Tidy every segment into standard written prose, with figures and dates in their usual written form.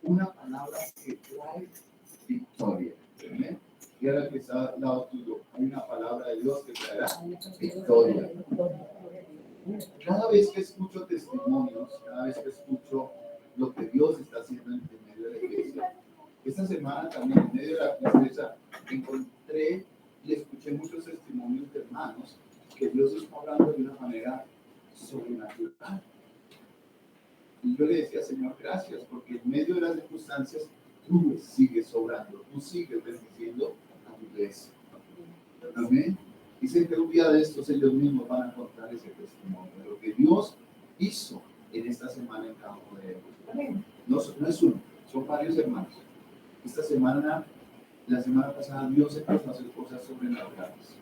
una palabra que trae victoria. ¿Amén? Y ahora que está al lado tuyo, hay una palabra de Dios que traerá victoria. Cada vez que escucho testimonios, cada vez que escucho lo que Dios está haciendo en medio de la iglesia, esta semana también en medio de la tristeza encontré y escuché muchos testimonios de hermanos que Dios está hablando de una manera sobrenatural. Y yo le decía, Señor, gracias, porque en medio de las circunstancias tú sigues obrando, tú sigues bendiciendo a tu iglesia. Amén. Dicen que un día de estos ellos mismos van a contar ese testimonio de lo que Dios hizo en esta semana en cada uno de ellos. No es uno, son varios hermanos. Esta semana, la semana pasada, Dios empezó a hacer cosas sobrenaturales.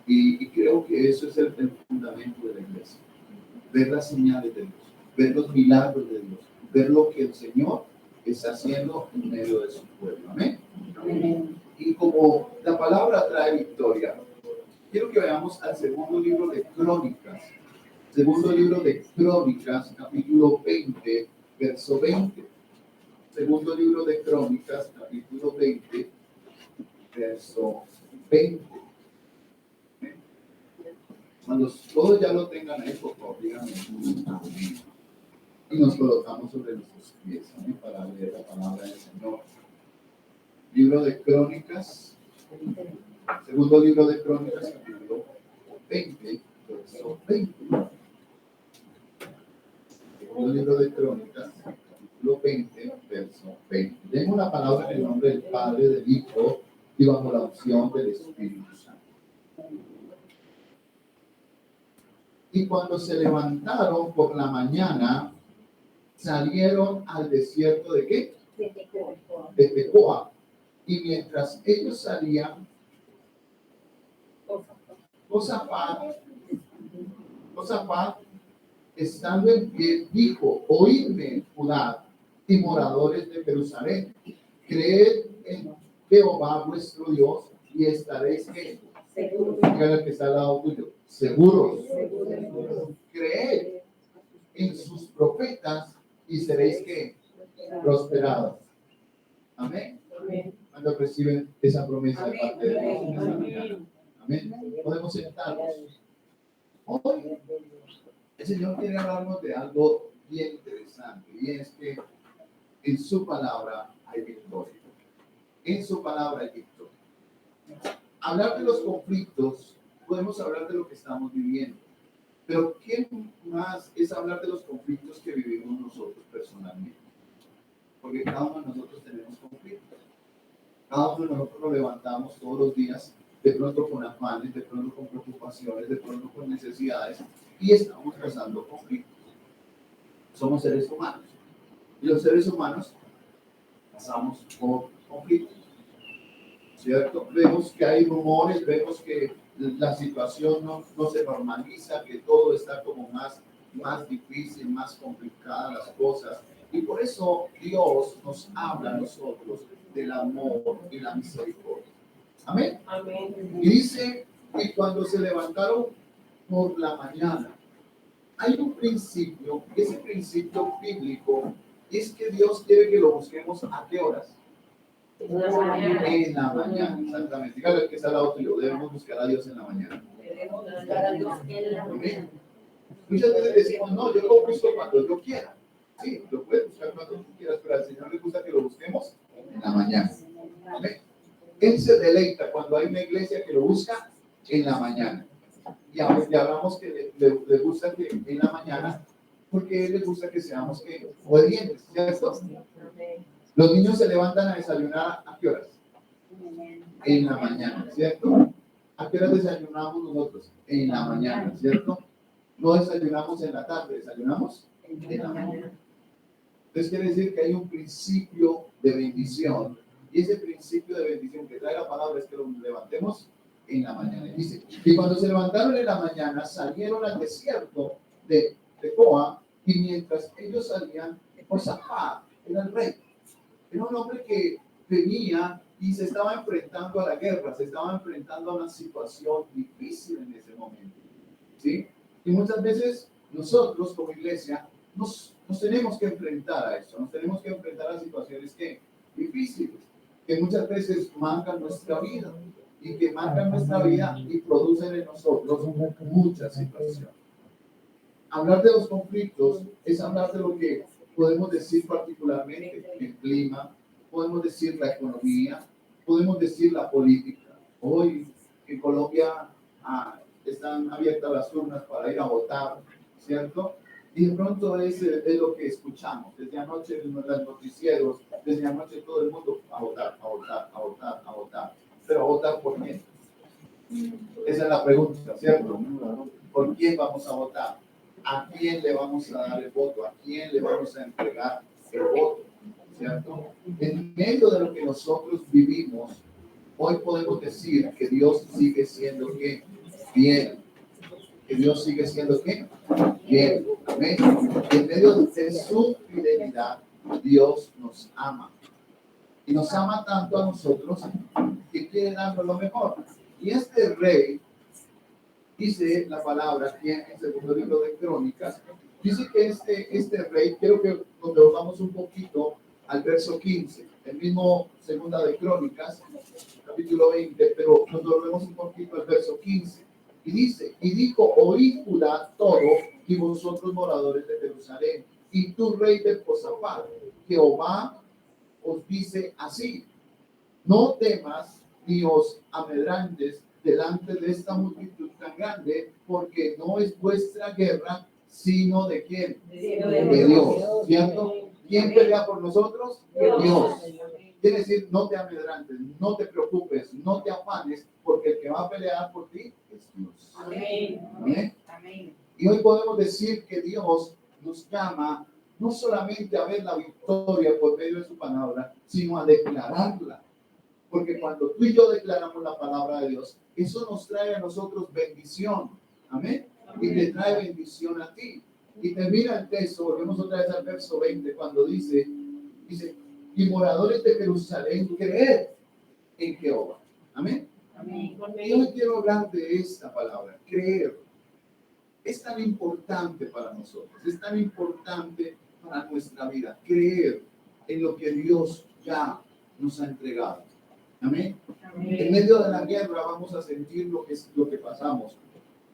Y creo que eso es el fundamento de la iglesia. Ver las señales de Dios, ver los milagros de Dios, ver lo que el Señor está haciendo en medio de su pueblo. Amén. Amén. Y como la palabra trae victoria, quiero que vayamos al segundo libro de Crónicas. Segundo libro de Crónicas, capítulo 20, verso 20. Segundo libro de Crónicas, capítulo 20, verso 20. Cuando todos ya lo tengan ahí, por favor, díganme amén. Y nos colocamos sobre nuestros pies, ¿sí? Para leer la palabra del Señor. Libro de Crónicas, segundo libro de Crónicas, capítulo 20, verso 20. Segundo libro de Crónicas, capítulo 20, verso 20. Leemos la palabra en el nombre del Padre, del Hijo y bajo la unción del Espíritu Santo. Y cuando se levantaron por la mañana, salieron al desierto de ¿qué? De Tecoa. Y mientras ellos salían, Josafat, estando en pie, dijo: oídme, Judá y moradores de Jerusalén, creed en Jehová vuestro Dios y estaréis ¿qué? Seguros. Dígale que está al lado tuyo. Seguros. Creed en sus profetas y seréis ¿qué? Prosperados. Amén. Cuando reciben esa promesa de parte de Dios en esta mañana. Amén. Podemos sentarnos. Hoy el Señor quiere hablarnos de algo bien interesante, y es que en su palabra hay victoria. En su palabra hay victoria. Hablar de los conflictos, podemos hablar de lo que estamos viviendo, pero ¿qué más es hablar de los conflictos que vivimos nosotros personalmente? Porque cada uno de nosotros tenemos conflictos. Cada uno de nosotros nos levantamos todos los días, de pronto con afanes, de pronto con preocupaciones, de pronto con necesidades, y estamos pasando conflictos. Somos seres humanos. Y los seres humanos pasamos por conflictos. ¿Cierto? Vemos que hay rumores, vemos que la situación no se normaliza, que todo está como más difícil, más complicada las cosas. Y por eso Dios nos habla a nosotros del amor y la misericordia. Amén. Amén. Y dice que cuando se levantaron por la mañana, hay un principio, ese principio bíblico es que Dios quiere que lo busquemos ¿a qué horas? En la mañana, exactamente. Dígale que está al lado tuyo, debemos buscar a Dios en la mañana. Debemos buscar a Dios en la mañana. Muchas veces decimos, no, yo lo busco cuando yo quiera. Sí, lo puedes buscar cuando tú quieras, pero al Señor le gusta que lo busquemos en la mañana. ¿Amén? Él se deleita cuando hay una iglesia que lo busca en la mañana. Y hablamos que le gusta que en la mañana, porque Él le gusta que seamos obedientes, ¿cierto? Los niños se levantan a desayunar ¿a qué horas? En la mañana, ¿cierto? ¿A qué horas desayunamos nosotros? En la mañana, ¿cierto? No desayunamos en la tarde, desayunamos en la mañana. Entonces quiere decir que hay un principio de bendición, y ese principio de bendición que trae la palabra es que lo levantemos en la mañana. Dice, y cuando se levantaron en la mañana, salieron al desierto de Tecoa, y mientras ellos salían, Josafat era el rey. Era un hombre que venía y se estaba enfrentando a la guerra, se estaba enfrentando a una situación difícil en ese momento. ¿Sí? Y muchas veces nosotros como iglesia nos tenemos que enfrentar a eso, nos tenemos que enfrentar a situaciones que difíciles, que muchas veces marcan nuestra vida y que marcan nuestra vida y producen en nosotros muchas situaciones. Hablar de los conflictos es hablar de lo que podemos decir particularmente el clima, podemos decir la economía, podemos decir la política. Hoy en Colombia están abiertas las urnas para ir a votar, ¿cierto? Y de pronto es lo que escuchamos. Desde anoche en los noticieros, desde anoche todo el mundo a votar, a votar, a votar, a votar. Pero a votar ¿por quién? Esa es la pregunta, ¿cierto? ¿Por quién vamos a votar? ¿A quién le vamos a dar el voto? ¿A quién le vamos a entregar el voto? ¿Cierto? En medio de lo que nosotros vivimos, hoy podemos decir que Dios sigue siendo ¿qué? Bien. Que Dios sigue siendo ¿qué? Bien. Amén. En medio de su fidelidad, Dios nos ama. Y nos ama tanto a nosotros que quiere darnos lo mejor. Y este rey, dice la palabra aquí en el segundo libro de Crónicas, dice que este rey, quiero que nos volvamos un poquito al verso 15, el mismo segunda de Crónicas, capítulo 20, pero nos volvemos un poquito al verso 15. Y dice, y dijo, oíd Judá todo, y vosotros moradores de Jerusalén, y tú rey de Josafat, Jehová os dice así, no temas ni os amedrantes delante de esta multitud tan grande, porque no es vuestra guerra, sino de quién? De Dios, ¿cierto? ¿Quién pelea por nosotros? Dios. Quiere decir, no te amedrantes, no te preocupes, no te afanes, porque el que va a pelear por ti es Dios. Amén. Amén. Y hoy podemos decir que Dios nos llama no solamente a ver la victoria por medio de su palabra, sino a declararla. Porque cuando tú y yo declaramos la palabra de Dios, eso nos trae a nosotros bendición. Amén. Y te trae bendición a ti. Y termina el texto, volvemos otra vez al verso 20, cuando dice, y moradores de Jerusalén, creed en Jehová. Amén. Amén. Y hoy quiero hablar de esta palabra, creer. Es tan importante para nosotros, es tan importante para nuestra vida, creer en lo que Dios ya nos ha entregado. Amén. En medio de la guerra vamos a sentir lo que pasamos.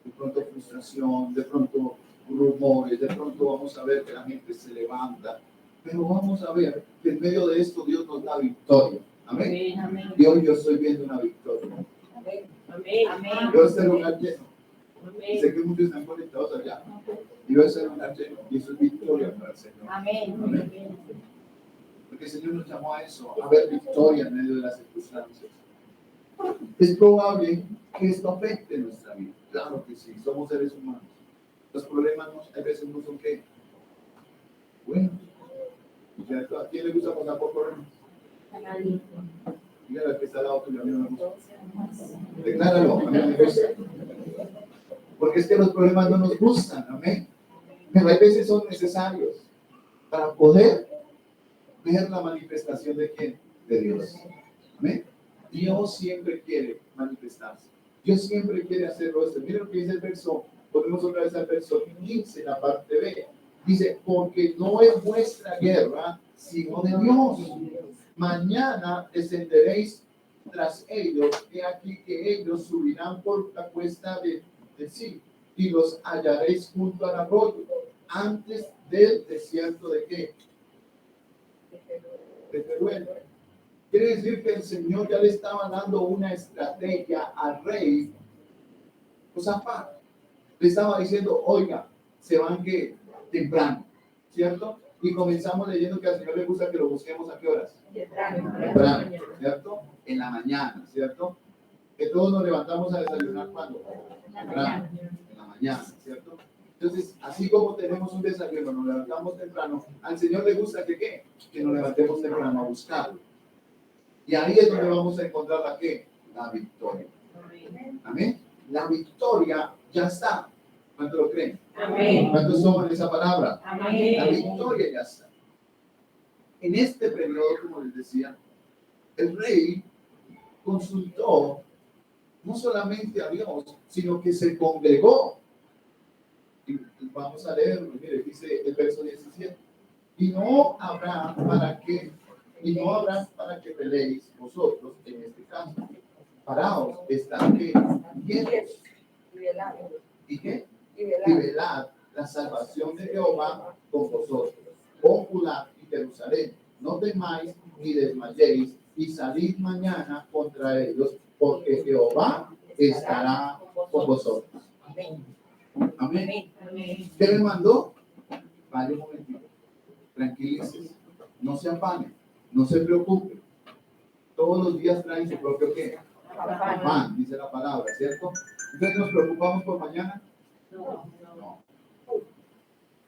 De pronto frustración, de pronto rumores, de pronto vamos a ver que la gente se levanta. Pero vamos a ver que en medio de esto Dios nos da victoria. Amén. Amén. Y hoy yo estoy viendo una victoria. Amén. Amén. Yo este lugar lleno. Amén. Sé que muchos están conectados allá. Y yo este lugar lleno. Y eso es victoria para el Señor. Amén. Amén. Porque el Señor nos llamó a eso, a ver victoria en medio de las circunstancias. Es probable que esto afecte nuestra vida. Claro que sí, somos seres humanos. Los problemas a veces no son qué. Bueno, ¿cierto? ¿A quién le gusta pasar por problemas? Dígale al que está al lado tuyo, a mí no me gusta. Decláralo, a mí no me gusta. Porque es que los problemas no nos gustan, amén. Pero a veces son necesarios para poder ver la manifestación de quién? De Dios. Amén. Dios siempre quiere manifestarse. Dios siempre quiere hacerlo esto. Mira lo que dice el verso, volvemos otra vez al verso 15, la parte B. Dice, porque no es vuestra guerra, sino de Dios. Mañana descenderéis tras ellos, he aquí que ellos subirán por la cuesta de sí, y los hallaréis junto al arroyo, antes del desierto de qué? De Teruel. Quiere decir que el Señor ya le estaba dando una estrategia al rey Josafat. Le estaba diciendo, oiga, se van que temprano, ¿cierto? Y comenzamos leyendo que al Señor le gusta que lo busquemos a qué horas. Temprano, ¿cierto? En la mañana, ¿cierto? Que todos nos levantamos a desayunar cuando. Temprano, en la mañana, ¿cierto? Entonces, así como tenemos un desayuno, nos levantamos temprano, al Señor le gusta que ¿qué? Que nos levantemos temprano a buscarlo. Y ahí es donde vamos a encontrar la ¿qué? La victoria. Amén. La victoria ya está. ¿Cuánto lo creen? Amén. ¿Cuántos toman esa palabra? Amén. La victoria ya está. En este periodo, como les decía, el rey consultó no solamente a Dios, sino que se congregó Y vamos a leerlo, mire, dice el verso 17. Y no habrá para que, peleéis vosotros en este caso. Paraos, están quietos. ¿Y qué? Y velad la salvación de Jehová con vosotros. Oh Judá y Jerusalén, no temáis ni desmayéis, y salid mañana contra ellos, porque Jehová estará con vosotros. Amén. ¿Qué le mandó? Vaya un momentito. Tranquilícese. No se afane. No se preocupe. Todos los días traen su propio ¿qué? Afán, dice la palabra, ¿cierto? Entonces, ¿nos preocupamos por mañana? No.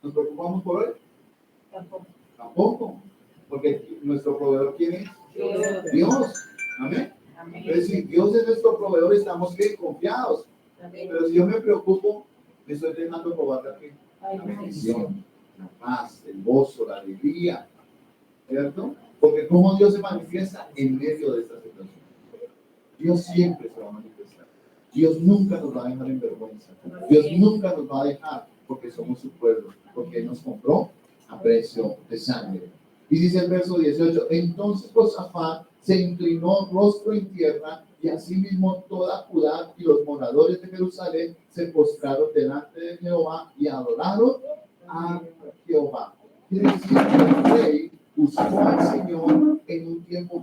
¿Nos preocupamos por hoy? Tampoco. Porque nuestro proveedor, ¿quién es? Dios. Amén. Entonces, si Dios es nuestro proveedor, estamos ¿qué? Confiados. Pero si yo me preocupo, me estoy dejando robar la bendición, la paz, el gozo, la alegría, ¿cierto? Porque como Dios se manifiesta en medio de esta situación. Dios siempre se va a manifestar. Dios nunca nos va a dejar en vergüenza. Dios nunca nos va a dejar porque somos su pueblo, porque Él nos compró a precio de sangre. Y dice el verso 18, entonces Josafat se inclinó rostro en tierra, y asimismo toda Judá y los moradores de Jerusalén se postraron delante de Jehová y adoraron a Jehová. Quiere decir que el rey buscó al Señor en un tiempo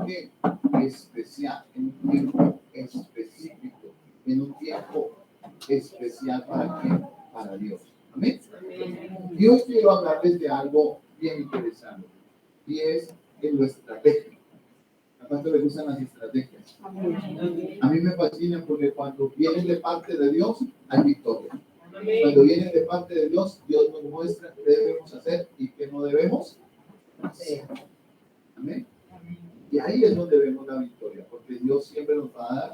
especial, en un tiempo específico, en un tiempo especial ¿para qué? Para Dios. Amén. Y hoy quiero hablarles de algo bien interesante, y es en lo estratégico. ¿A cuánto le gustan las estrategias? A mí me fascina porque cuando vienen de parte de Dios, hay victoria. Cuando vienen de parte de Dios, Dios nos muestra qué debemos hacer y qué no debemos hacer. Amén. Y ahí es donde vemos la victoria, porque Dios siempre nos va a dar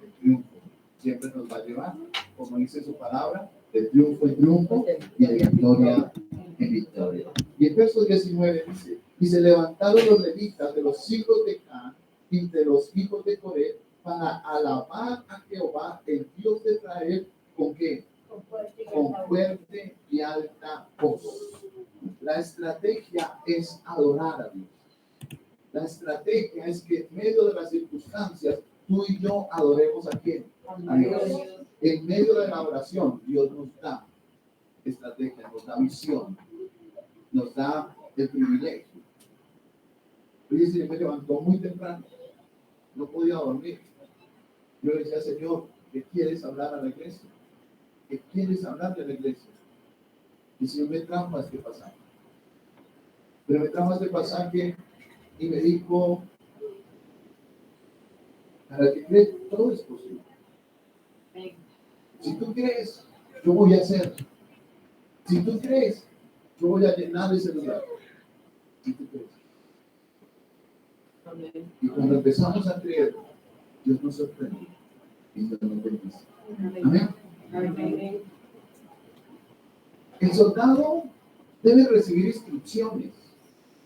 el triunfo, siempre nos va a llevar, como dice su palabra, de triunfo en triunfo y de victoria en victoria. Y el verso 19 dice, y se levantaron los levitas de los hijos de Can y de los hijos de Coré para alabar a Jehová, el Dios de Israel, ¿con qué? Con fuerte y alta voz. La estrategia es adorar a Dios. La estrategia es que en medio de las circunstancias, tú y yo adoremos a quién? A Dios. En medio de la oración, Dios nos da estrategia, nos da visión, nos da el privilegio. Oye, se me levantó muy temprano, no podía dormir. Yo le decía, Señor, ¿qué quieres hablar a la iglesia? ¿Qué quieres hablar de la iglesia? Y el Señor me trajo a este pasaje. Pero me trajo a este pasaje y me dijo, para que crees, todo es posible. Si tú crees, yo voy a hacer. Si tú crees, yo voy a llenar ese lugar. Si tú crees. Y cuando empezamos a creer, Dios nos sorprende y Dios nos bendice. Amén. El soldado debe recibir instrucciones.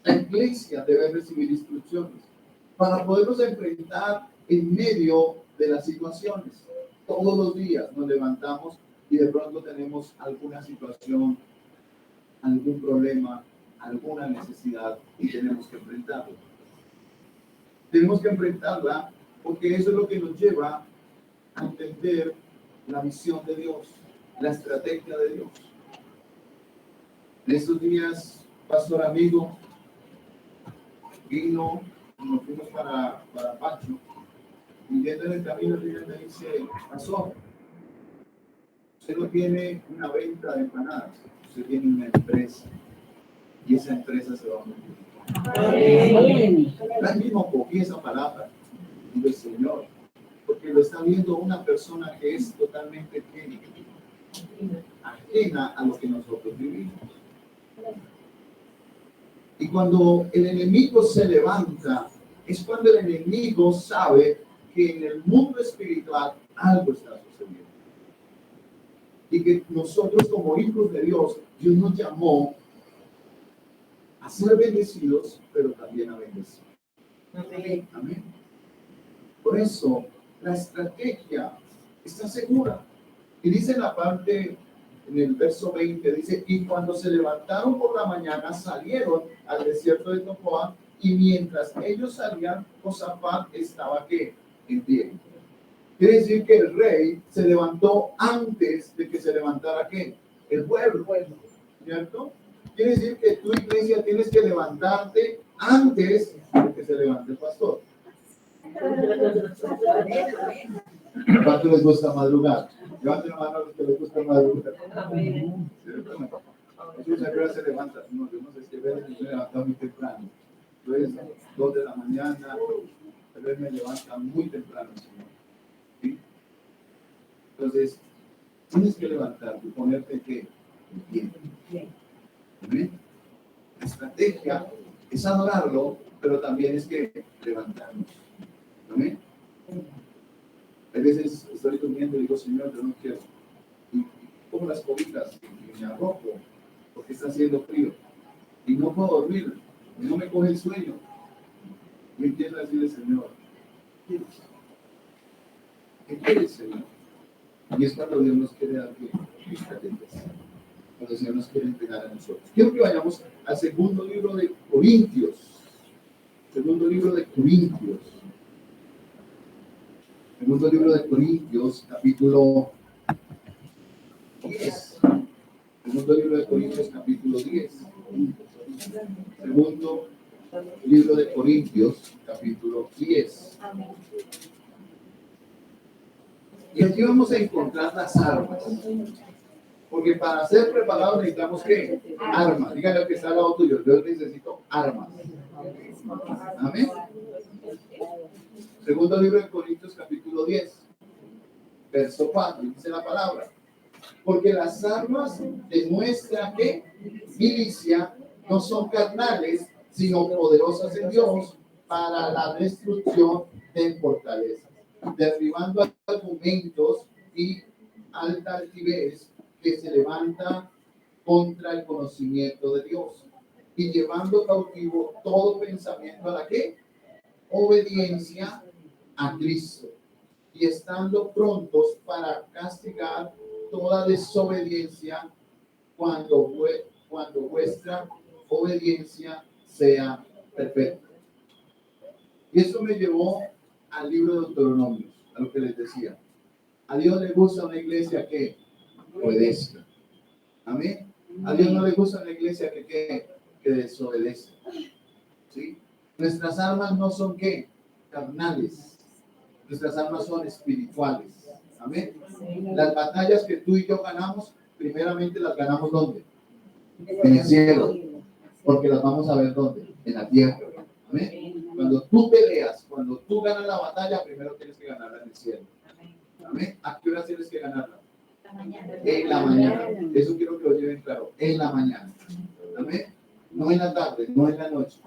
La iglesia debe recibir instrucciones para podernos enfrentar en medio de las situaciones. Todos los días nos levantamos y de pronto tenemos alguna situación, algún problema, alguna necesidad y tenemos que enfrentarlo. Tenemos que enfrentarla porque eso es lo que nos lleva a entender la misión de Dios, la estrategia de Dios. En estos días, pastor amigo vino, nos fuimos para Pacho, y yendo en el camino, él me dice, pastor, usted no tiene una venta de empanadas, usted tiene una empresa, y esa empresa se va a multiplicar. Ahora mismo cogí esa palabra, y el Señor, porque lo está viendo una persona que es totalmente ajena a lo que nosotros vivimos. Y cuando el enemigo se levanta, es cuando el enemigo sabe que en el mundo espiritual algo está sucediendo. Y que nosotros como hijos de Dios, Dios nos llamó a ser bendecidos, pero también a bendecir. Amén. Por eso, la estrategia está segura. Y dice en la parte en el verso 20 dice, y cuando se levantaron por la mañana salieron al desierto de Tecoa, y mientras ellos salían, Josafat estaba ¿qué? En pie. Quiere decir que el rey se levantó antes de que se levantara ¿qué? El pueblo, ¿cierto? Quiere decir que tu iglesia tienes que levantarte antes de que se levante el pastor. ¿Cuánto les gusta madrugar? Levanten la mano a los que les gusta madrugar. Amén. Jesús a qué hora se levanta. No, yo no sé si veces me levanta muy temprano. Entonces, 2 de la mañana, tal vez me levanta muy temprano, Señor. ¿Sí? Entonces, tienes que levantarte y ponerte que en pie. ¿Amén? La estrategia es adorarlo, pero también es que levantarnos. ¿Amén? A veces estoy durmiendo y digo, Señor, yo no quiero. Y pongo las cobijas y me arrojo porque está haciendo frío. Y no puedo dormir, y no me coge el sueño. Y empiezo a decirle, Señor, ¿qué quieres, Señor? Y es cuando Dios nos quiere dar estrategias. Cuando el Señor nos quiere entregar a nosotros. Quiero que vayamos al segundo libro de Corintios. Segundo libro de Corintios. Segundo libro de Corintios, capítulo 10. Segundo libro de Corintios, capítulo 10. Segundo libro de Corintios, capítulo 10. Y aquí vamos a encontrar las armas. Porque para ser preparados necesitamos ¿qué? Armas. Díganle al que está al lado tuyo, yo necesito armas. Amén. Segundo libro de Corintios, capítulo 10, verso 4, dice la palabra. Porque las armas de nuestra ¿qué? Milicia no son carnales, sino poderosas en Dios para la destrucción de fortalezas, derribando argumentos y alta altivez que se levanta contra el conocimiento de Dios y llevando cautivo todo pensamiento a la ¿qué? Obediencia a Cristo y estando prontos para castigar toda desobediencia cuando vuestra obediencia sea perfecta. Y eso me llevó al libro de Deuteronomio, a lo que les decía. A Dios le gusta una iglesia que obedezca. Amén. A Dios no le gusta una iglesia que desobedece. ¿Sí? Nuestras armas no son ¿qué? Carnales. Nuestras armas son espirituales. Amén. Las batallas que tú y yo ganamos, primeramente las ganamos ¿dónde? En el cielo. Porque las vamos a ver ¿dónde? En la tierra. Amén. Cuando tú peleas, cuando tú ganas la batalla, primero tienes que ganarla en el cielo. Amén. ¿A qué hora tienes que ganarla? En la mañana. Eso quiero que lo lleven claro. En la mañana. Amén. No en la tarde, no en la noche.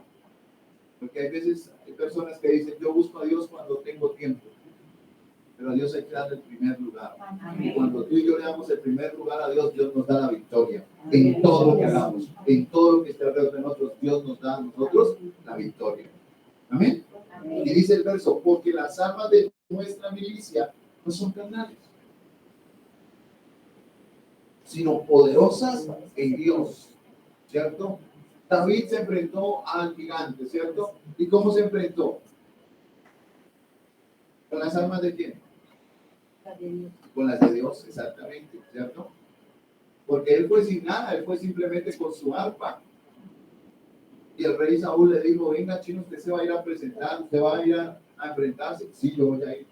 Porque hay veces, hay personas que dicen, yo busco a Dios cuando tengo tiempo. Pero a Dios hay que darle el primer lugar. Y cuando tú y yo le damos el primer lugar a Dios, Dios nos da la victoria. En todo lo que hagamos, en todo lo que esté alrededor de nosotros, Dios nos da a nosotros la victoria. Amén. Y dice el verso, porque las armas de nuestra milicia no son carnales, sino poderosas en Dios. ¿Cierto? David se enfrentó al gigante, ¿cierto? ¿Y cómo se enfrentó? ¿Con las armas de quién? Con las de Dios, exactamente, ¿cierto? Porque él fue sin nada, él fue simplemente con su arpa. Y el rey Saúl le dijo, venga chino, usted se va a ir a presentar, usted va a ir a enfrentarse. Sí, yo voy a ir.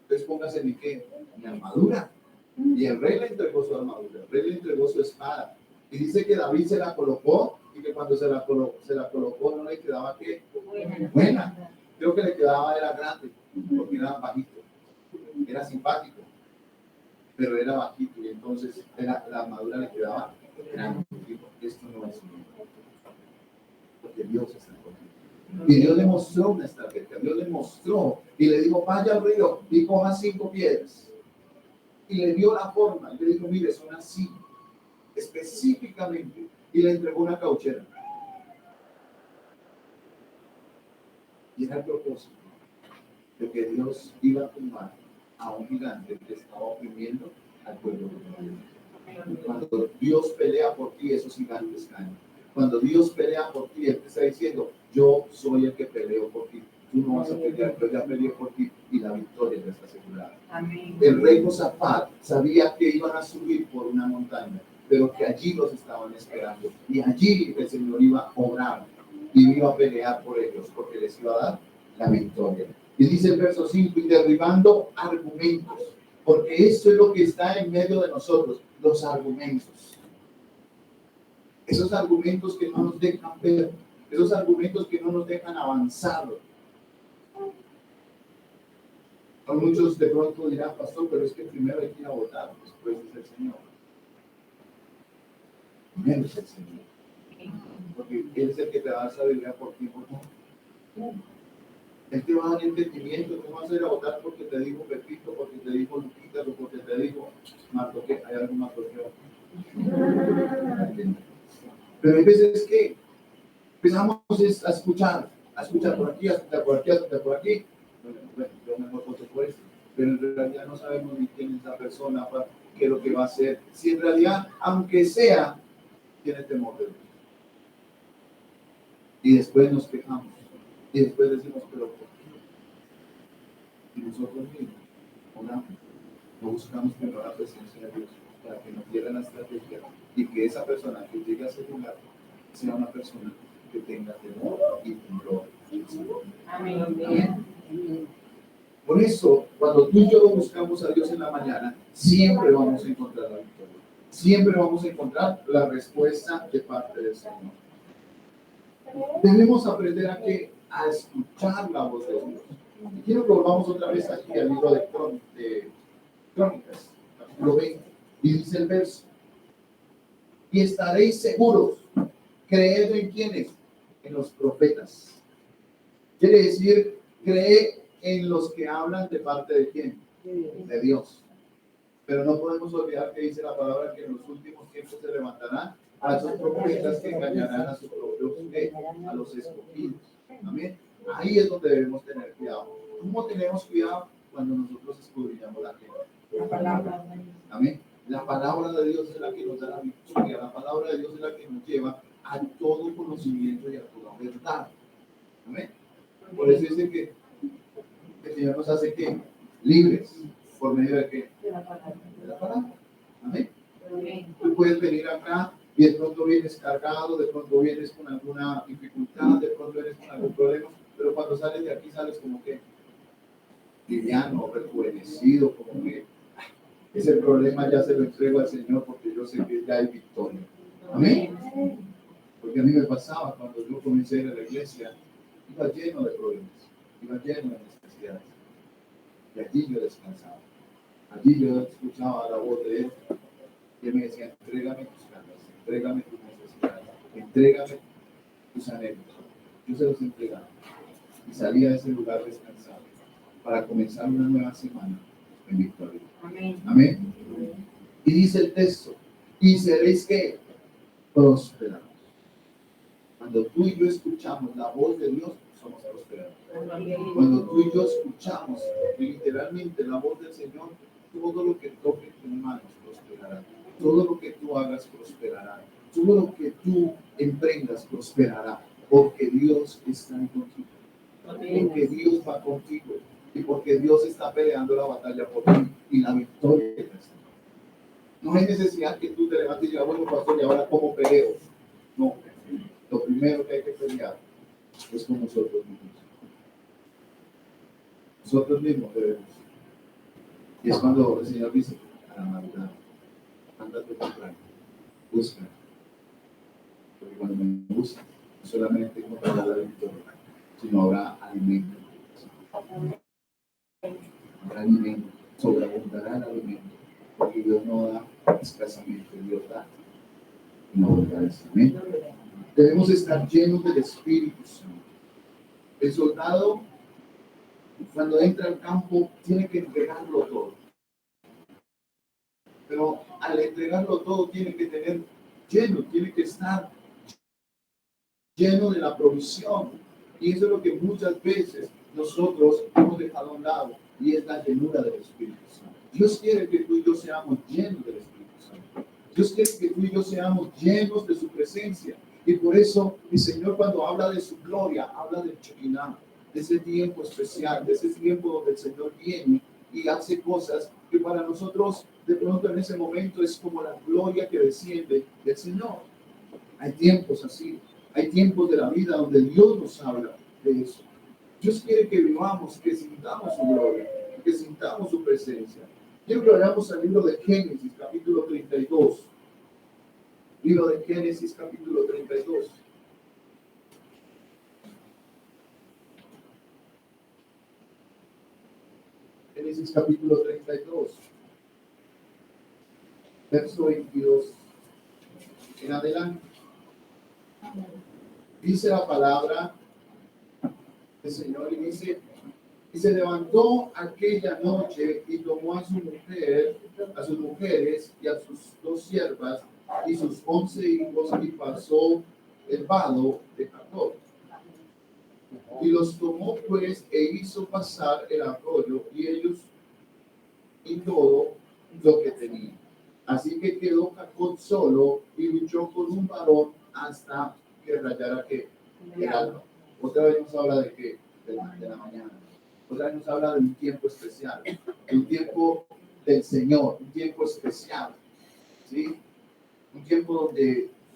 Entonces póngase mi qué, mi armadura. Y el rey le entregó su armadura, el rey le entregó su espada. Y dice que David se la colocó y que cuando se la colocó no le quedaba ¿qué? Buena. Creo que le quedaba, era grande, porque era bajito. Era simpático, pero era bajito y entonces la armadura le quedaba grande. Dijo, esto no es mío, porque Dios está conmigo. Y Dios le mostró una estrategia, Dios le mostró y le dijo, vaya al río y coja 5 piedras. Y le dio la forma, y le dijo, mire, son así, específicamente, y le entregó una cauchera. Y era el propósito de que Dios iba a tumbar a un gigante que estaba oprimiendo al pueblo de Israel. Cuando Dios pelea por ti, esos gigantes caen. Cuando Dios pelea por ti, Él te está diciendo, yo soy el que peleo por ti. Tú no vas a pelear, yo ya peleé por ti y la victoria ya está asegurada. Amén. El rey Josafat sabía que iban a subir por una montaña, pero que allí los estaban esperando. Y allí el Señor iba a obrar y iba a pelear por ellos, porque les iba a dar la victoria. Y dice el verso 5, y derribando argumentos, porque esto es lo que está en medio de nosotros, los argumentos. Esos argumentos que no nos dejan ver, esos argumentos que no nos dejan avanzar. A muchos de pronto dirán, pastor, pero es que primero hay que ir a votar, después es el Señor. Primero es el Señor. Porque Él es el que te va a sabiduría por ti, por ti. Él te va a dar entendimiento, tú vas a ir a votar porque te dijo Pepito, porque te dijo Lupita, o porque te dijo Martoque, hay algún Martoqueo. Pero hay veces que empezamos a escuchar por aquí, a escuchar por aquí, a escuchar por aquí. Bueno, yo mejor voto por esto. Pero en realidad no sabemos ni quién es la persona, qué es lo que va a hacer. Si en realidad, aunque sea, tiene temor de Dios. Y después nos quejamos. Y después decimos, pero ¿por qué? Y nosotros mismos oramos, no buscamos primero la presencia de Dios para que nos diera la estrategia y que esa persona que llegue a ese lugar sea una persona que tenga temor y temblor. Amén. Amén. Por eso, cuando tú y yo buscamos a Dios en la mañana, siempre vamos a encontrar la victoria. Siempre vamos a encontrar la respuesta de parte del Señor. Debemos aprender a escuchar la voz de Dios. Y quiero que volvamos otra vez aquí al libro de Crónicas, capítulo 20. Y dice el verso, y estaréis seguros, creed en quiénes, en los profetas. Quiere decir, cree en los que hablan de parte de quién, de Dios. Pero no podemos olvidar que dice la palabra que en los últimos tiempos se levantarán a esos profetas que engañarán a sus propios, a los escogidos. Amén. Ahí es donde debemos tener cuidado. ¿Cómo tenemos cuidado? Cuando nosotros escudriñamos la tierra. La palabra. Amén. La palabra de Dios es la que nos da la victoria. La palabra de Dios es la que nos lleva a todo conocimiento y a toda verdad. Amén. Por eso dice que el Señor nos hace que libres. ¿Por medio de qué? De la palabra. De la palabra. Amén. Amén. Tú puedes venir acá y de pronto vienes cargado, de pronto vienes con alguna dificultad, de pronto vienes con algún problema, pero cuando sales de aquí sales como que liviano, rejuvenecido, como que ese problema ya se lo entrego al Señor porque yo sé que ya hay victoria. Amén. Porque a mí me pasaba cuando yo comencé a ir a la iglesia, iba lleno de problemas, iba lleno de necesidades. Y allí yo descansaba. Allí yo escuchaba la voz de Él y Él me decía, entrégame tus cargas, entrégame tus necesidades, entrégame tus anhelos. Yo se los entregaba y salía de ese lugar descansado para comenzar una nueva semana en victoria. Amén. Amén. Y dice el texto, y seréis que prosperados. Cuando tú y yo escuchamos la voz de Dios, somos prosperados. Cuando tú y yo escuchamos literalmente la voz del Señor, todo lo que toque tus manos prosperará. Todo lo que tú hagas prosperará. Todo lo que tú emprendas prosperará. Porque Dios está contigo. Porque Dios va contigo. Y porque Dios está peleando la batalla por ti. Y la victoria es esta. No hay necesidad que tú te levantes y digas, bueno, pastor, ¿y ahora cómo peleo? No. Lo primero que hay que pelear es con nosotros mismos. Nosotros mismos debemos. Y es cuando el Señor dice, a la madrugada, ándate temprano, busca. Porque cuando me busca, no solamente encontrará la victoria, sino habrá alimento. Habrá alimento, sobreabundará el alimento. Porque Dios no da escasamente, Dios da. No abundancia. Amén. Debemos estar llenos del Espíritu Santo. El soldado, cuando entra al campo, tiene que entregarlo todo. Pero al entregarlo todo, tiene que tener lleno, tiene que estar lleno de la provisión. Y eso es lo que muchas veces nosotros hemos dejado a un lado, y es la llenura del Espíritu Santo. Dios quiere que tú y yo seamos llenos del Espíritu Santo. Dios quiere que tú y yo seamos llenos de su presencia. Y por eso mi Señor, cuando habla de su gloria, habla del Shekinah, de ese tiempo especial, de ese tiempo donde el Señor viene y hace cosas que para nosotros de pronto en ese momento es como la gloria que desciende del Señor. Hay tiempos así, hay tiempos de la vida donde Dios nos habla de eso. Dios quiere que vivamos, que sintamos su gloria, que sintamos su presencia. Quiero que vayamos al libro de Génesis, capítulo 32. Libro de Génesis, capítulo 32. Génesis, capítulo 32. Verso 22. En adelante. Dice la palabra del Señor y dice: y se levantó aquella noche y tomó a su mujer, a sus mujeres y a sus 2 siervas y sus 11 hijos y pasó el vado de Jacob. Y los tomó pues e hizo pasar el arroyo y ellos y todo lo que tenían. Así que quedó Jacob solo y luchó con un varón hasta que rayara que el alba. Otra vez nos habla de que de la mañana. Otra vez nos habla de un tiempo especial, de un tiempo del Señor, un tiempo especial, ¿sí? Un tiempo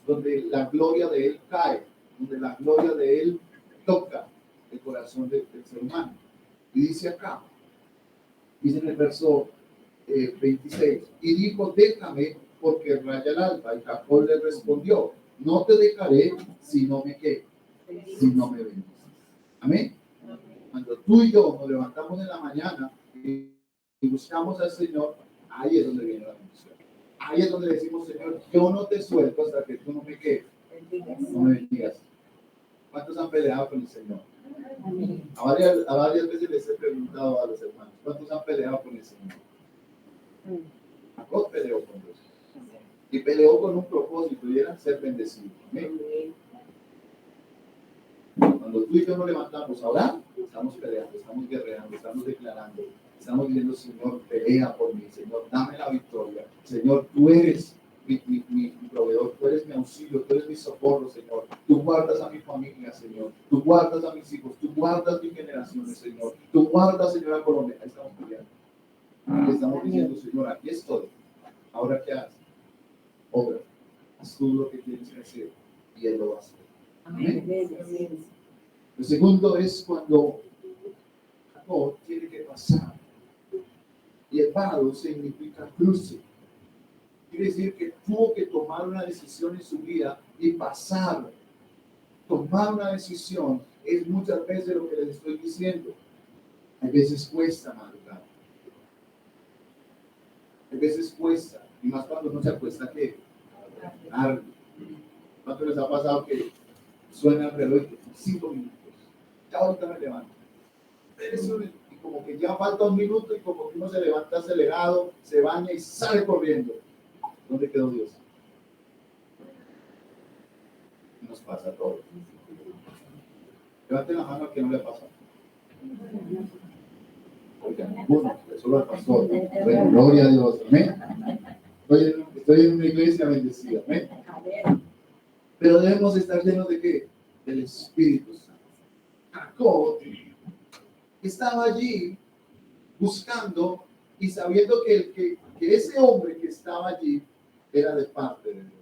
donde la gloria de Él cae, donde la gloria de Él toca el corazón del ser humano. Y dice acá, dice en el verso 26, y dijo: déjame porque raya el alba. Y Jacob le respondió: no te dejaré si no me bendices. Amén. Cuando tú y yo nos levantamos en la mañana y buscamos al Señor, ahí es donde viene la bendición. Ahí es donde decimos: Señor, yo no te suelto hasta que tú no me bendigas. ¿Cuántos han peleado con el Señor? A varias veces les he preguntado a los hermanos: ¿cuántos han peleado con el Señor? Jacob peleó con Dios. Y peleó con un propósito, y era ser bendecido. ¿Amén? Cuando tú y yo nos levantamos ahora, estamos peleando, estamos guerreando, estamos declarando, estamos diciendo: Señor, pelea por mí, Señor, dame la victoria. Señor, tú eres mi proveedor, tú eres mi auxilio, tú eres mi socorro, Señor. Tú guardas a mi familia, Señor. Tú guardas a mis hijos, tú guardas mis generaciones, Señor. Tú guardas, Señor, a Colombia. Ahí estamos peleando. Estamos diciendo: Señor, aquí estoy. Ahora, ¿qué haces? Obra. Haz tú lo que tienes que hacer y Él lo va a hacer. Amén. Lo segundo es cuando Jacob tiene que pasar. Y el vado significa cruce. Quiere decir que tuvo que tomar una decisión en su vida y pasar. Tomar una decisión es muchas veces lo que les estoy diciendo. A veces cuesta madrugar. A veces cuesta. Y más cuando no se acuesta que tarde. ¿Cuánto les ha pasado que suena el reloj 5 minutos? Ya ahorita me levanto. Y como que ya falta 1 minuto y como que uno se levanta acelerado, se baña y sale corriendo. ¿Dónde quedó Dios? Nos pasa a todos. Levanten la mano a que no le pasa. Oigan, uno, solo al pastor. Bueno, gloria a Dios. Amén. Estoy en una iglesia bendecida. Amén. Pero debemos estar llenos de ¿qué? Del Espíritu Santo. Jacob estaba allí buscando y sabiendo que ese hombre que estaba allí era de parte de Dios.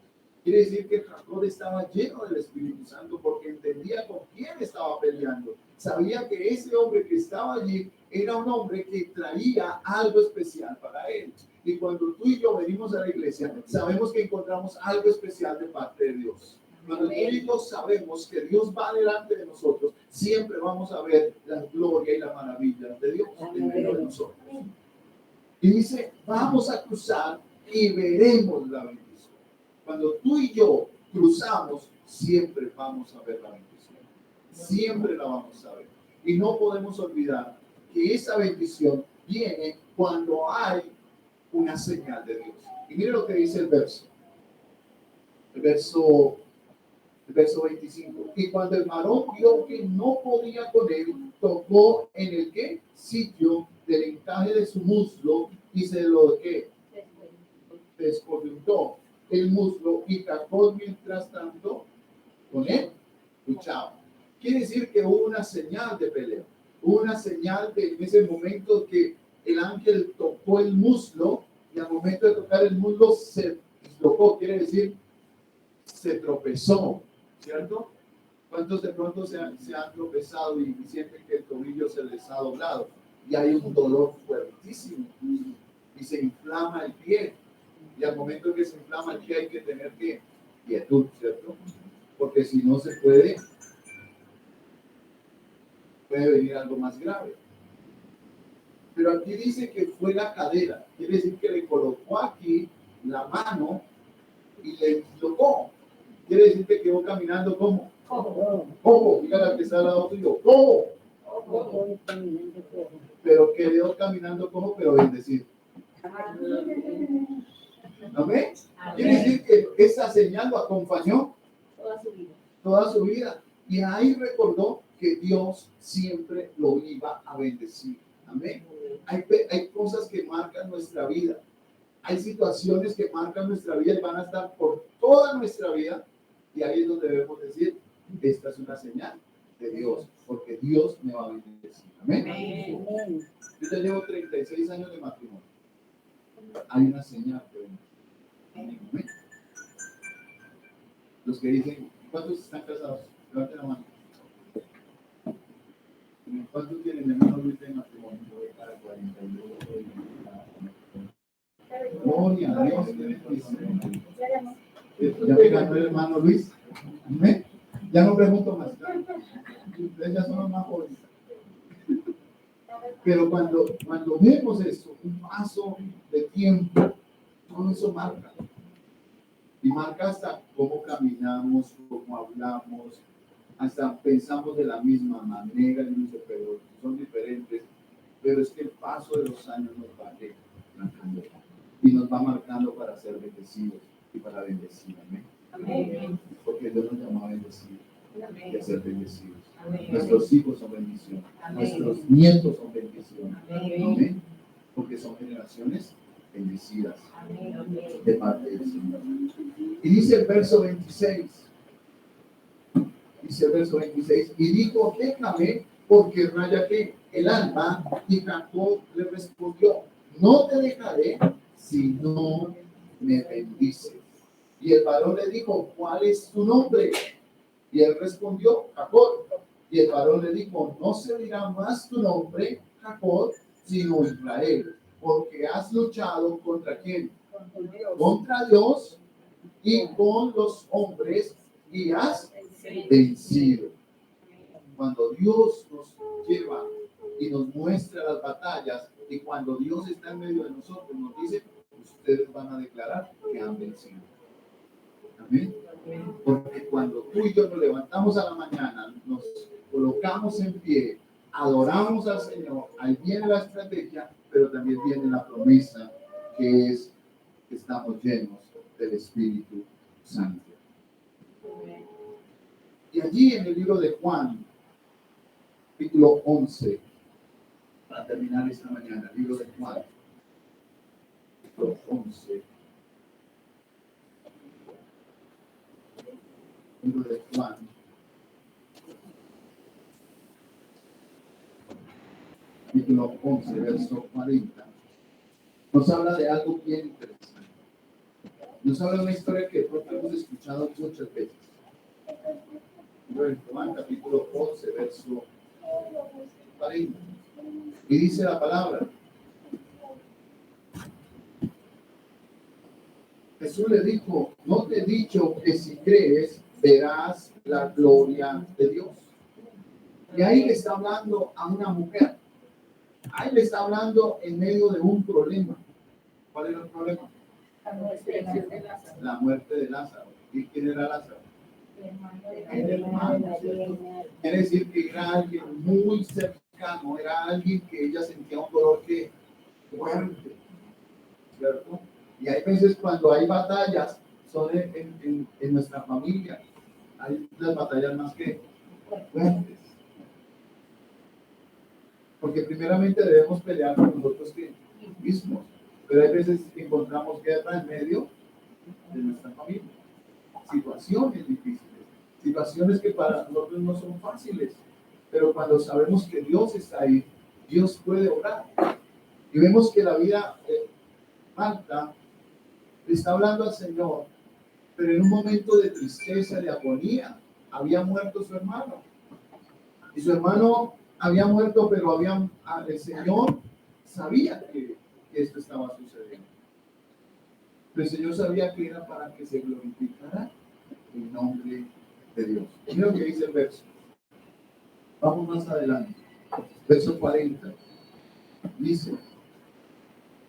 Quiere decir que Jacob estaba lleno del Espíritu Santo porque entendía con quién estaba peleando. Sabía que ese hombre que estaba allí era un hombre que traía algo especial para él. Y cuando tú y yo venimos a la iglesia, sabemos que encontramos algo especial de parte de Dios. Cuando tú y yo sabemos que Dios va delante de nosotros, siempre vamos a ver la gloria y la maravilla de Dios en medio de nosotros. Y dice: vamos a cruzar y veremos la bendición. Cuando tú y yo cruzamos, siempre vamos a ver la bendición. Siempre la vamos a ver. Y no podemos olvidar que esa bendición viene cuando hay una señal de Dios. Y mire lo que dice el verso. El verso 25. Y cuando el varón vio que no podía con él, tocó en el ¿qué? Sitio del encaje de su muslo y se lo descoyuntó. el muslo y Jacob mientras tanto con él luchaba. Quiere decir que hubo una señal de pelea, hubo una señal de en ese momento que el ángel tocó el muslo y al momento de tocar el muslo se dislocó, quiere decir se tropezó, ¿cierto? ¿Cuántos de pronto se han tropezado y sienten que el tobillo se les ha doblado? Y hay un dolor fuertísimo y se inflama el pie. Y al momento que se inflama el pie hay que tener quietud, ¿cierto? Porque si no se puede venir algo más grave. Pero aquí dice que fue la cadera, quiere decir que le colocó aquí la mano y le dislocó. Quiere decir que quedó caminando como ¿cómo? Dígale al que está al lado tuyo, ¿cómo? Pero quedó caminando como, pero bendecido. ¿Amén? Quiere decir que esa señal lo acompañó toda su vida. Y ahí recordó que Dios siempre lo iba a bendecir. Amén. Hay cosas que marcan nuestra vida. Hay situaciones que marcan nuestra vida y van a estar por toda nuestra vida. Y ahí es donde debemos decir, esta es una señal de Dios, porque Dios me va a bendecir. Amén. Amén. Yo ya llevo 36 años de matrimonio. Hay una señal de bendición. Amén. Los que dicen, ¿cuántos están casados? Levanten la mano. ¿Cuántos tienen hermano Luis de matrimonio? Gloria a Dios, qué bendición. Ya me ganó el hermano Luis. Amén. Ya no pregunto más. Ustedes ya son los más jóvenes. Pero cuando vemos eso, un paso de tiempo, todo eso marca. Y marca hasta cómo caminamos, cómo hablamos, hasta pensamos de la misma manera, pero son diferentes. Pero es que el paso de los años nos va marcando y nos va marcando para ser bendecidos y para bendecir. Amén. Amén. Porque Dios nos llama a bendecir y a ser bendecidos. Amén. Nuestros hijos son bendición. Amén. Nuestros nietos son bendición. Amén. Amén. Porque son generaciones bendecidas Amén. de parte del Señor. Y dice el verso 26. Dice el verso 26. Y dijo, déjame porque raya que el alma. Y Jacob le respondió, no te dejaré si no me bendices. Y el varón le dijo, ¿cuál es tu nombre? Y él respondió, Jacob. Y el varón le dijo, no se dirá más tu nombre, Jacob, sino Israel, porque has luchado contra quién? Contra Dios y con los hombres y has vencido. Cuando Dios nos lleva y nos muestra las batallas y cuando Dios está en medio de nosotros, nos dice, ustedes van a declarar que han vencido. Amén. Porque cuando tú y yo nos levantamos a la mañana, nos colocamos en pie, adoramos al Señor, ahí viene la estrategia, pero también viene la promesa que es que estamos llenos del Espíritu Santo. Y allí en el libro de Juan, capítulo 11, para terminar esta mañana, el libro de Juan, capítulo 11. Libro de Juan, capítulo 11, verso 40, nos habla de algo bien interesante. Nos habla de una historia que pronto hemos escuchado muchas veces. Libro de Juan, capítulo 11, verso 40. Y dice la palabra. Jesús le dijo, no te he dicho que si crees verás la gloria de Dios. Y ahí le está hablando a una mujer. Ahí le está hablando en medio de un problema. ¿Cuál era el problema? La muerte de Lázaro. ¿Y quién era Lázaro? El hermano. Quiere decir que era alguien muy cercano, era alguien que ella sentía un dolor que fuerte, ¿cierto? Y hay veces cuando hay batallas, son en nuestra familia, hay las batallas más que fuertes. Porque primeramente debemos pelear con nosotros mismos, pero hay veces que encontramos guerra en medio de nuestra familia. Situaciones difíciles, situaciones que para nosotros no son fáciles, pero cuando sabemos que Dios está ahí, Dios puede obrar. Y vemos que la vida de Marta le está hablando al Señor, pero en un momento de tristeza, de agonía, había muerto su hermano. Y su hermano había muerto, pero el Señor sabía que esto estaba sucediendo. Pero el Señor sabía que era para que se glorificara el nombre de Dios. Mira lo que dice el verso. Vamos más adelante. Verso 40. Dice,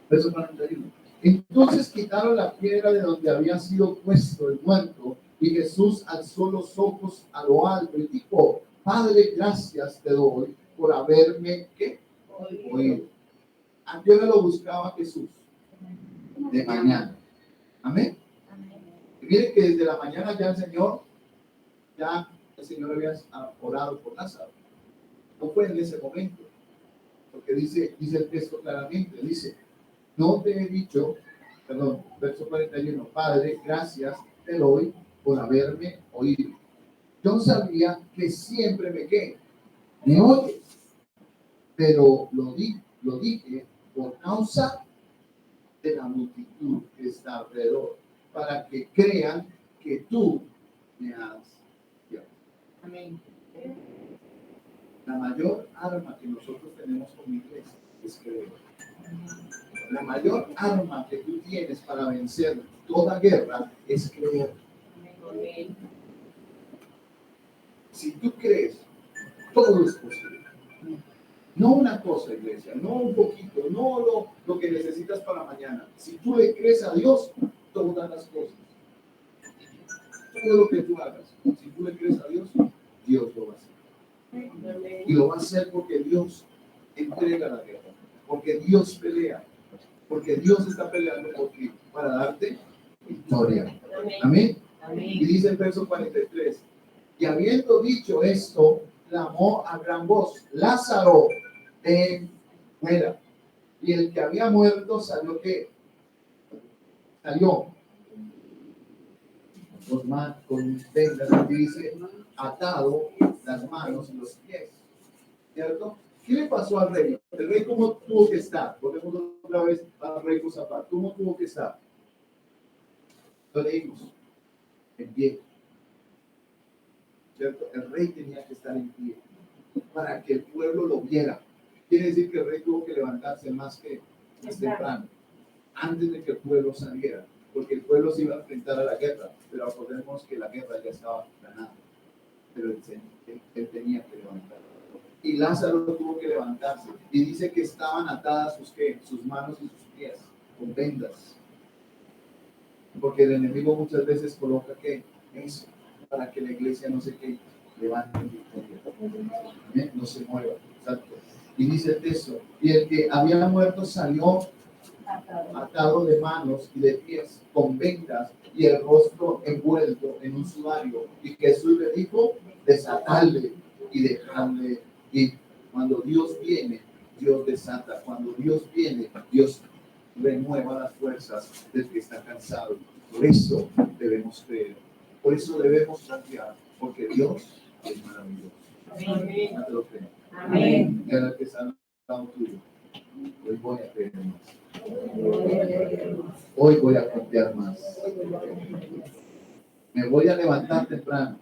verso 41. Entonces quitaron la piedra de donde había sido puesto el muerto, y Jesús alzó los ojos a lo alto y dijo: Padre, gracias te doy por haberme ¿qué? Oído. ¿A qué hora lo buscaba Jesús? De mañana. Amén. Y miren que desde la mañana ya el Señor había orado por Lázaro. No fue en ese momento, porque dice el texto claramente, dice: no te he dicho, perdón, verso 41, Padre, gracias te doy por haberme oído. Yo sabía que siempre me oyes, pero lo dije por causa de la multitud que está alrededor, para que crean que tú me has enviado. Amén. La mayor arma que nosotros tenemos como iglesia es creer. La mayor arma que tú tienes para vencer toda guerra es creer. Amén. Si tú crees, todo es posible. No una cosa, iglesia, no un poquito, no lo que necesitas para mañana. Si tú le crees a Dios, todas las cosas. Todo lo que tú hagas, si tú le crees a Dios, Dios lo va a hacer. Y lo va a hacer porque Dios entrega la guerra, porque Dios pelea, porque Dios está peleando por ti para darte victoria. Amén. Y dice el verso 43, y habiendo dicho esto, clamó a gran voz: Lázaro, ven fuera. Y el que había muerto salió con vendas, y dice, atado las manos y los pies. ¿Cierto? ¿Qué le pasó al rey? El rey, ¿cómo tuvo que estar? Volvemos otra vez al rey Josafat. ¿Cómo tuvo que estar? Lo leímos. En pie. ¿Cierto? El rey tenía que estar en pie para que el pueblo lo viera. Quiere decir que el rey tuvo que levantarse más temprano, antes de que el pueblo saliera, porque el pueblo se iba a enfrentar a la guerra, pero recordemos que la guerra ya estaba ganada, pero él tenía que levantarse. Y Lázaro tuvo que levantarse, y dice que estaban atadas sus manos y sus pies con vendas, porque el enemigo muchas veces coloca eso, para que la iglesia no se levante en victoria, no se mueva. Exacto. Y dice el texto, y el que había muerto salió atado de manos y de pies con vendas y el rostro envuelto en un sudario. Y Jesús le dijo: desatadle y dejadle ir. Cuando Dios viene, Dios desata. Cuando Dios viene, Dios renueva las fuerzas del que está cansado. Por eso debemos creer. Por eso debemos confiar. Porque Dios es maravilloso. Amén. No te lo creo. Amén. Y ahora que está al lado tuyo, hoy voy a creer más. Hoy voy a confiar más. Me voy a levantar temprano.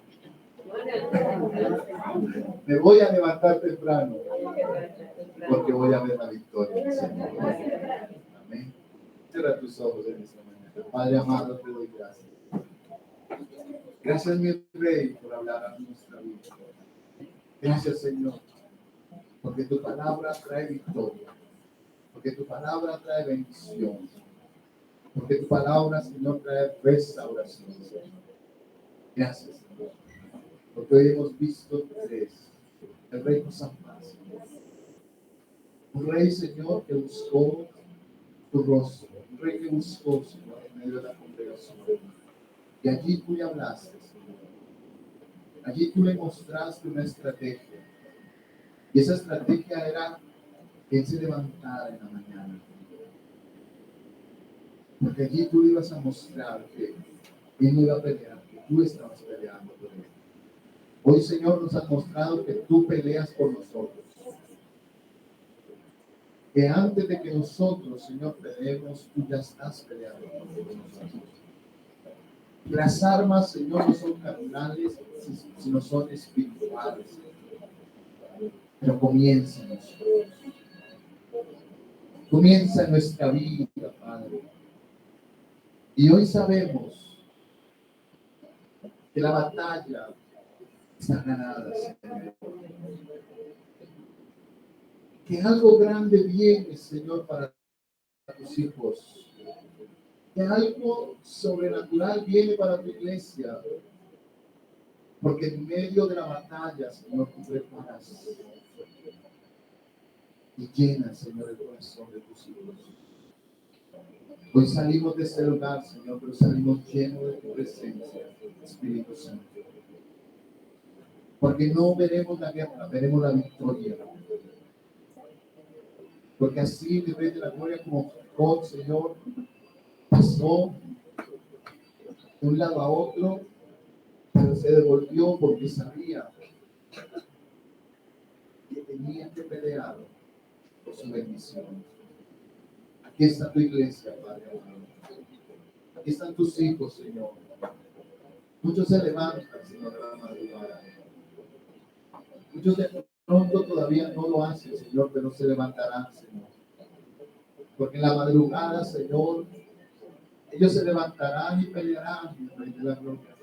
Me voy a levantar temprano. Porque voy a ver la victoria del Señor. Amén. Cierra tus ojos en esta mañana. Padre amado, te doy gracias. Gracias, mi Rey, por hablar a nuestra vida. Gracias, Señor, porque tu palabra trae victoria. Porque tu palabra trae bendición. Porque tu palabra, Señor, trae restauración. Gracias, Señor. Porque hoy hemos visto el rey Josafat. Un rey, Señor, que buscó tu rostro. Un rey que buscó, Señor, en medio de la congregación. Y allí tú le hablaste, Señor. Allí tú le mostraste una estrategia. Y esa estrategia era que él se levantara en la mañana. Porque allí tú ibas a mostrar que Él no iba a pelear, que tú estabas peleando por Él. Hoy, Señor, nos has mostrado que tú peleas por nosotros. Que antes de que nosotros, Señor, peleemos, tú ya estás peleando por nosotros. Las armas, Señor, no son carnales, sino son espirituales. Pero comienza en nosotros. Comienza en nuestra vida, Padre. Y hoy sabemos que la batalla está ganada, Señor. Que algo grande viene, Señor, para tus hijos. Que algo sobrenatural viene para tu iglesia. Porque en medio de la batalla, Señor, tú preparas y llenas, Señor, el corazón de tus hijos. Hoy salimos de este lugar, Señor, pero salimos llenos de tu presencia, Espíritu Santo. Porque no veremos la guerra, veremos la victoria. Porque así, el Rey de la Gloria, como Jacob, Señor, pasó de un lado a otro, pero se devolvió porque sabía que tenía que pelear por su bendición. Aquí está tu iglesia, Padre amado. Aquí están tus hijos, Señor. Muchos se levantan, Señor, de la madrugada. Muchos de pronto todavía no lo hacen, Señor, pero se levantarán, Señor. Porque en la madrugada, Señor, ellos se levantarán y pelearán, mi Rey de la Gloria.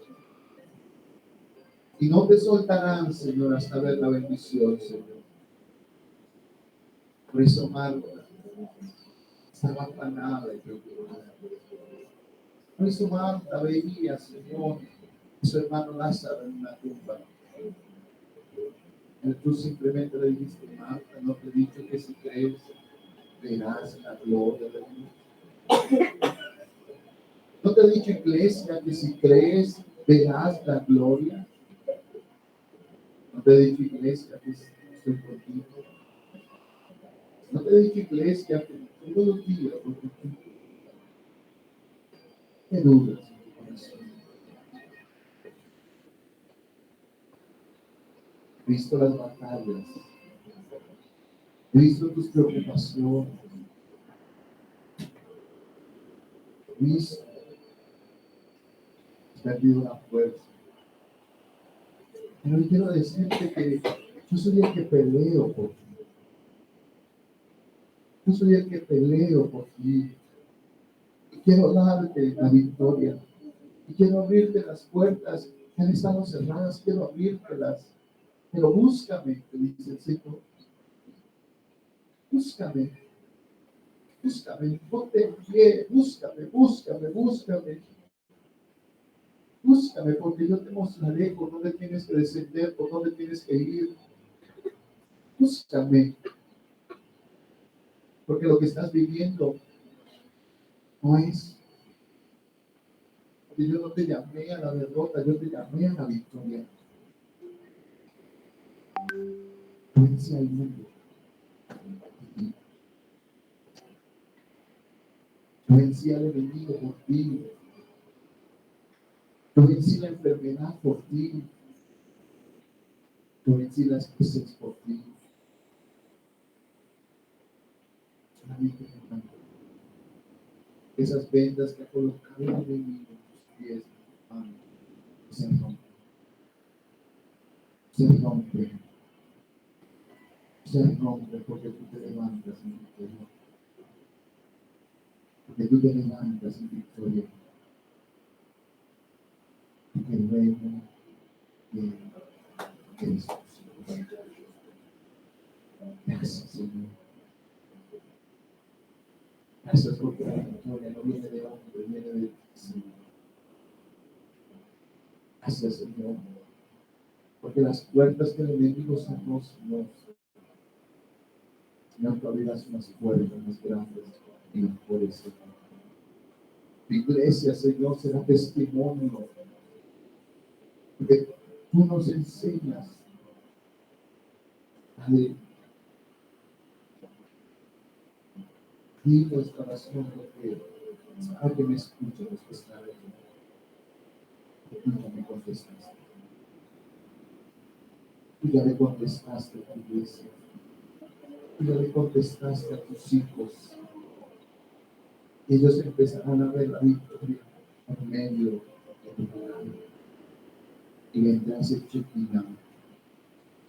Y no te soltarán, Señor, hasta ver la bendición, Señor. Por eso Marta estaba afanada y preocupada. Por eso Marta veía, Señor, a su hermano Lázaro en una tumba. Y tú simplemente le dijiste, Marta, no te he dicho que si crees, verás la gloria de Dios. No te he dicho, iglesia, que si crees, verás la gloria. No te he dicho, iglesia, que estoy contigo. No te he dicho, iglesia, que todos los días voy contigo. ¿Qué dudas en tu corazón? He visto las batallas. He visto tus preocupaciones. He visto que has perdido la fuerza. Pero hoy quiero decirte que yo soy el que peleo por ti. Yo soy el que peleo por ti. Y quiero darte la victoria. Y quiero abrirte las puertas que han estado cerradas. Quiero abrírtelas. Pero búscame, te dice el Señor. Búscame. Búscame. Ponte en pie. Búscame, búscame, búscame. Búscame, porque yo te mostraré por dónde tienes que descender, por dónde tienes que ir. Búscame. Porque lo que estás viviendo no es. Porque yo no te llamé a la derrota, yo te llamé a la victoria. Vence al mundo. Vencí al enemigo por ti. Yo vencí la enfermedad por ti. Yo vencí las cosas por ti. Solamente me mando. Esas vendas que ha colocado el enemigo en tus pies, en tus manos, se rompen. Se rompen. Se rompen porque tú te levantas en victoria. Porque tú te levantas en victoria. Porque el reino de Cristo. Gracias, Señor. Gracias porque la victoria no viene de hombre, viene de ti, Señor. Gracias, Señor. Porque las puertas que el enemigo cerró, Señor, tú abrirás unas puertas más grandes y mejores, Señor. Tu iglesia, Señor, será testimonio. Porque tú nos enseñas, Padre, y nuestra nación lo que Para que me escuche los que están aquí. Nunca me contestaste. Tú ya le contestaste a tu iglesia. Tú ya le contestaste a tus hijos. Y ellos empezarán a ver la victoria en medio de tu palabra. Y vendrá ese chequina.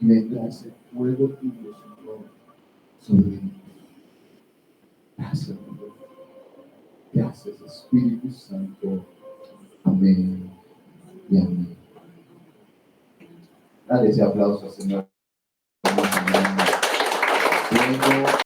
Y vendrá ese fuego tuyo, Señor, sobre mí. Gracias, Señor. Gracias, Espíritu Santo. Amén y amén. Dale ese aplauso, Señor. Amén.